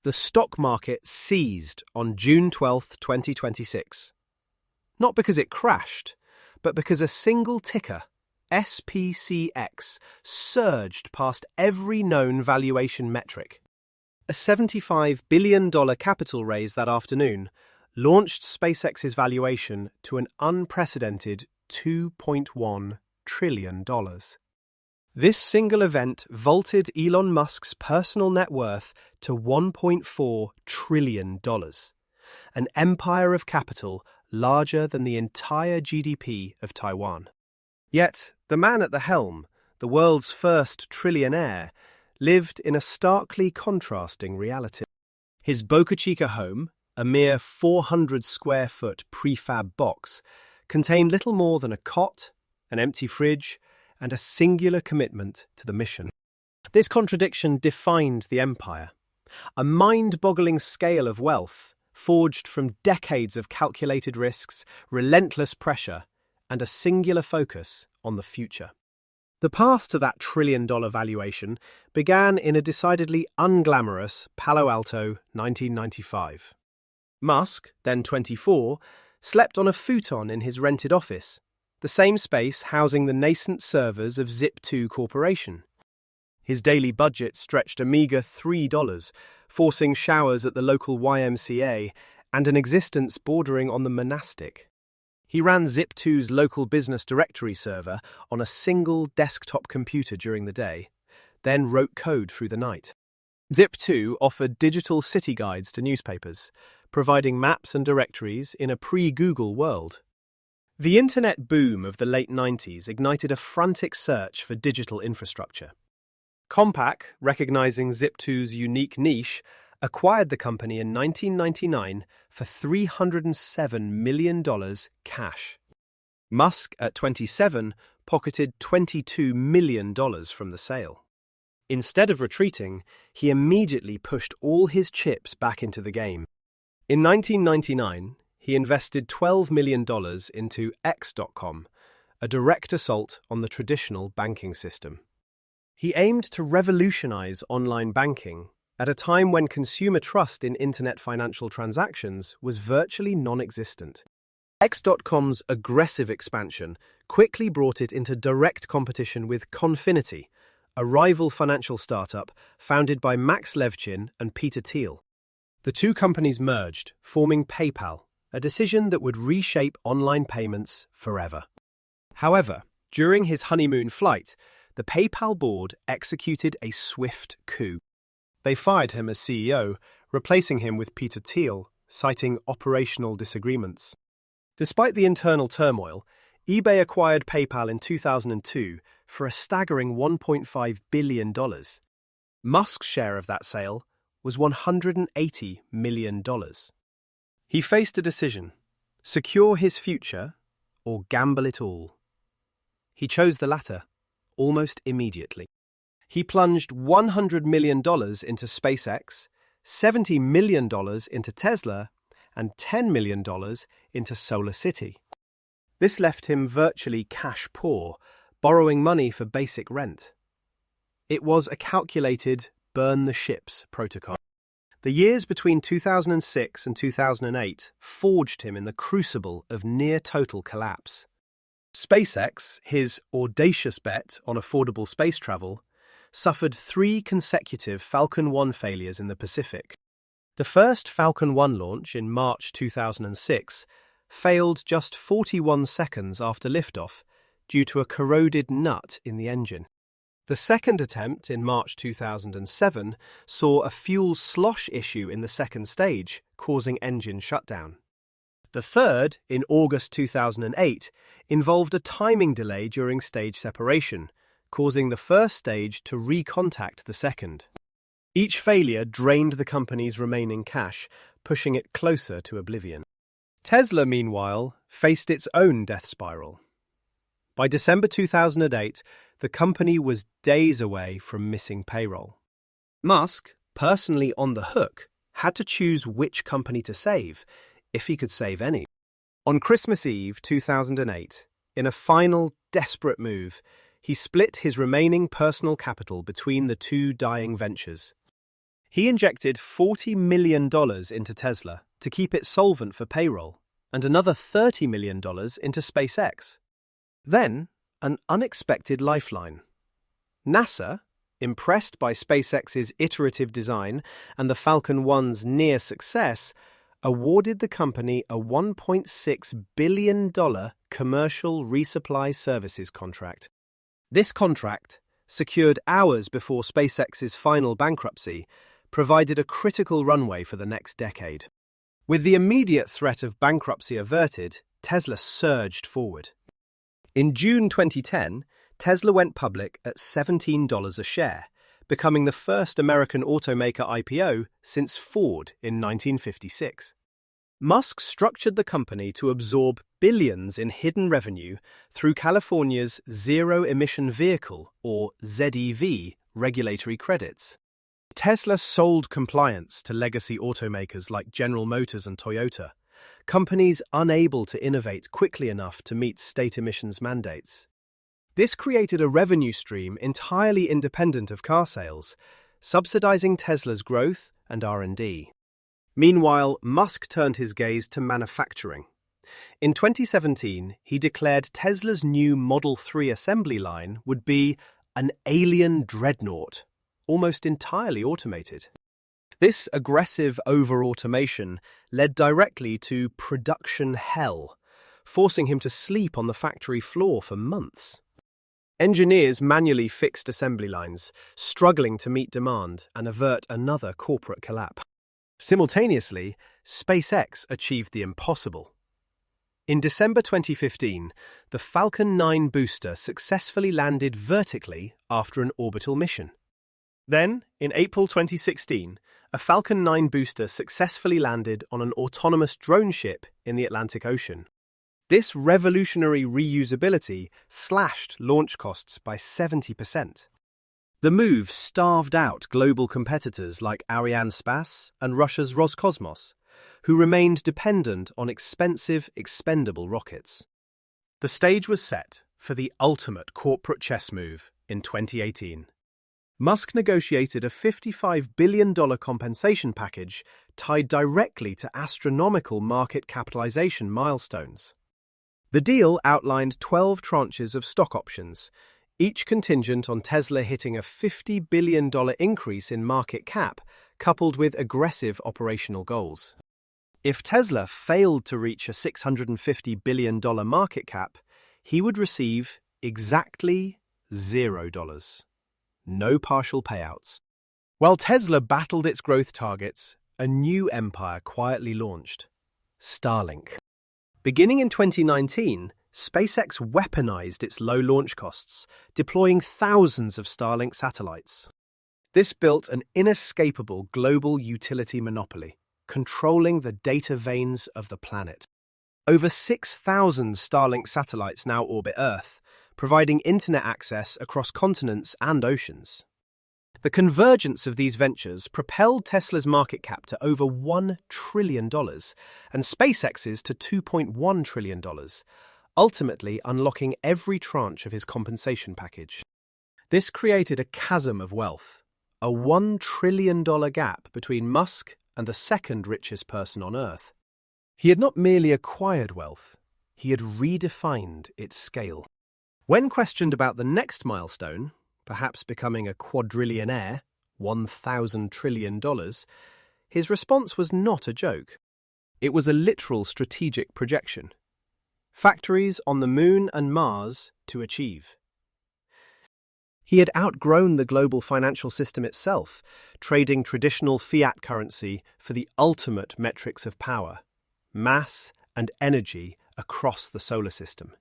The stock market seized on June 12, 2026. Not because it crashed, but because a single ticker, SPCX, surged past every known valuation metric. A $75 billion capital raise that afternoon launched SpaceX's valuation to an unprecedented $2.1 trillion. This single event vaulted Elon Musk's personal net worth to $1.4 trillion, an empire of capital larger than the entire GDP of Taiwan. Yet, the man at the helm, the world's first trillionaire, lived in a starkly contrasting reality. His Boca Chica home, a mere 400-square-foot prefab box, contained little more than a cot, an empty fridge, and a singular commitment to the mission. This contradiction defined the empire, a mind-boggling scale of wealth forged from decades of calculated risks, relentless pressure, and a singular focus on the future. The path to that trillion-dollar valuation began in a decidedly unglamorous Palo Alto 1995. Musk, then 24, slept on a futon in his rented office, the same space housing the nascent servers of Zip2 Corporation. His daily budget stretched a meager $3, forcing showers at the local YMCA and an existence bordering on the monastic. He ran Zip2's local business directory server on a single desktop computer during the day, then wrote code through the night. Zip2 offered digital city guides to newspapers, providing maps and directories in a pre-Google world. The internet boom of the late 90s ignited a frantic search for digital infrastructure. Compaq, recognizing Zip2's unique niche, acquired the company in 1999 for $307 million cash. Musk, at 27, pocketed $22 million from the sale. Instead of retreating, he immediately pushed all his chips back into the game. In 1999, he invested $12 million into X.com, a direct assault on the traditional banking system. He aimed to revolutionize online banking at a time when consumer trust in internet financial transactions was virtually non-existent. X.com's aggressive expansion quickly brought it into direct competition with Confinity, a rival financial startup founded by Max Levchin and Peter Thiel. The two companies merged, forming PayPal, a decision that would reshape online payments forever. However, during his honeymoon flight, the PayPal board executed a swift coup. They fired him as CEO, replacing him with Peter Thiel, citing operational disagreements. Despite the internal turmoil, eBay acquired PayPal in 2002 for a staggering $1.5 billion. Musk's share of that sale was $180 million. He faced a decision: secure his future or gamble it all. He chose the latter almost immediately. He plunged $100 million into SpaceX, $70 million into Tesla, and $10 million into Solar City. This left him virtually cash poor, borrowing money for basic rent. It was a calculated burn the ships protocol. The years between 2006 and 2008 forged him in the crucible of near-total collapse. SpaceX, his audacious bet on affordable space travel, suffered 3 consecutive Falcon 1 failures in the Pacific. The first Falcon 1 launch in March 2006 failed just 41 seconds after liftoff due to a corroded nut in the engine. The second attempt in March 2007 saw a fuel slosh issue in the second stage, causing engine shutdown. The third, in August 2008, involved a timing delay during stage separation, causing the first stage to recontact the second. Each failure drained the company's remaining cash, pushing it closer to oblivion. Tesla, meanwhile, faced its own death spiral. By December 2008, the company was days away from missing payroll. Musk, personally on the hook, had to choose which company to save, if he could save any. On Christmas Eve 2008, in a final desperate move, he split his remaining personal capital between the two dying ventures. He injected $40 million into Tesla to keep it solvent for payroll, and another $30 million into SpaceX. Then, an unexpected lifeline. NASA, impressed by SpaceX's iterative design and the Falcon 1's near success, awarded the company a $1.6 billion commercial resupply services contract. This contract, secured hours before SpaceX's final bankruptcy, provided a critical runway for the next decade. With the immediate threat of bankruptcy averted, Tesla surged forward. In June 2010, Tesla went public at $17 a share, becoming the first American automaker IPO since Ford in 1956. Musk structured the company to absorb billions in hidden revenue through California's Zero Emission Vehicle, or ZEV, regulatory credits. Tesla sold compliance to legacy automakers like General Motors and Toyota, companies unable to innovate quickly enough to meet state emissions mandates. This created a revenue stream entirely independent of car sales, subsidizing Tesla's growth and R&D. Meanwhile, Musk turned his gaze to manufacturing. In 2017, he declared Tesla's new Model 3 assembly line would be an alien dreadnought, almost entirely automated. This aggressive over-automation led directly to production hell, forcing him to sleep on the factory floor for months. Engineers manually fixed assembly lines, struggling to meet demand and avert another corporate collapse. Simultaneously, SpaceX achieved the impossible. In December 2015, the Falcon 9 booster successfully landed vertically after an orbital mission. Then, in April 2016, a Falcon 9 booster successfully landed on an autonomous drone ship in the Atlantic Ocean. This revolutionary reusability slashed launch costs by 70%. The move starved out global competitors like Arianespace and Russia's Roscosmos, who remained dependent on expensive, expendable rockets. The stage was set for the ultimate corporate chess move in 2018. Musk negotiated a $55 billion compensation package tied directly to astronomical market capitalization milestones. The deal outlined 12 tranches of stock options, each contingent on Tesla hitting a $50 billion increase in market cap, coupled with aggressive operational goals. If Tesla failed to reach a $650 billion market cap, he would receive exactly $0. No partial payouts. While Tesla battled its growth targets, a new empire quietly launched: Starlink. Beginning in 2019, SpaceX weaponized its low launch costs, deploying thousands of Starlink satellites. This built an inescapable global utility monopoly, controlling the data veins of the planet. Over 6,000 Starlink satellites now orbit Earth, providing internet access across continents and oceans. The convergence of these ventures propelled Tesla's market cap to over $1 trillion and SpaceX's to $2.1 trillion, ultimately unlocking every tranche of his compensation package. This created a chasm of wealth, a $1 trillion gap between Musk and the second richest person on Earth. He had not merely acquired wealth, he had redefined its scale. When questioned about the next milestone, perhaps becoming a quadrillionaire, $1,000 trillion, his response was not a joke. It was a literal strategic projection. Factories on the Moon and Mars to achieve. He had outgrown the global financial system itself, trading traditional fiat currency for the ultimate metrics of power, mass and energy across the solar system.